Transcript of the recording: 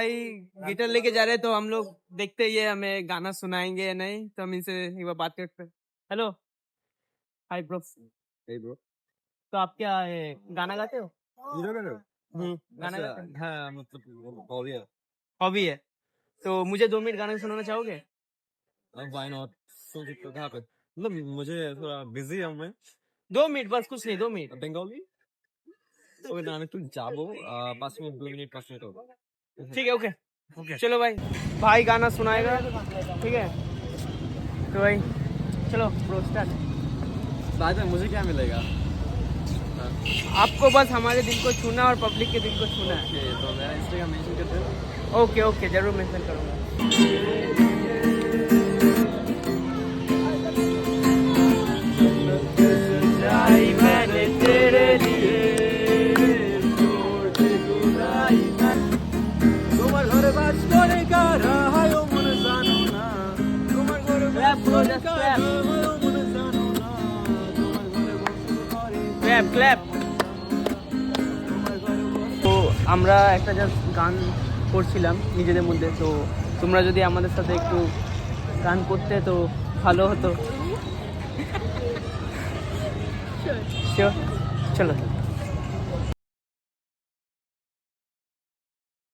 भाई गिटार लेके जा रहे हैं, तो हम लोग देखते ही है हमें गाना सुनाएंगे या नहीं, तो हम इनसे एक बार बात करते हैं। Hello, hi bro. Hey bro. तो आप क्या गाना गाते हो? वीडियो कर रहे हो? गाना अच्छा, गाते हो? हाँ मतलब हॉबी है। हॉबी है, तो मुझे 2 मिनट गाना सुनाना चाहोगे? अब व्हाई नॉट? सुन सकते हो कहाँ पे? मतलब मुझे थोड़ा बिजी हूँ मैं। 2 मिनट बस, कुछ नहीं, 2 मिनट। बंगाली? ওকে না আমি একটু যাবো 5 মিনিট 2 মিনিট 5 মিনিট হবে। ठीक है, ओके ओके, चलो भाई। भाई गाना सुनाएगा, ठीक है? तो भाई चलो ब्रो स्टार्ट। बाद में मुझे क्या मिलेगा? आपको बस हमारे दिल को छूना और पब्लिक के दिल को छूना है। ओके तो मेरा इंस्टाग्राम मेंशन कर देना। ओके ओके, जरूर मेंशन करूंगा। मैंने तेरे लिए তোমার ঘরে বাস করে কারা হয় ও মনে জানো না তোমার ঘরে বাস করে কারা হয় ও মনে জানো না তোমার ঘরে বসে করে ক্ল্যাপ ক্ল্যাপ। তো আমরা একটা জাস্ট গান করছিলাম নিজেদের মধ্যে, তো তোমরা যদি আমাদের সাথে একটু গান করতে তো ভালো হতো। Sure. চলো।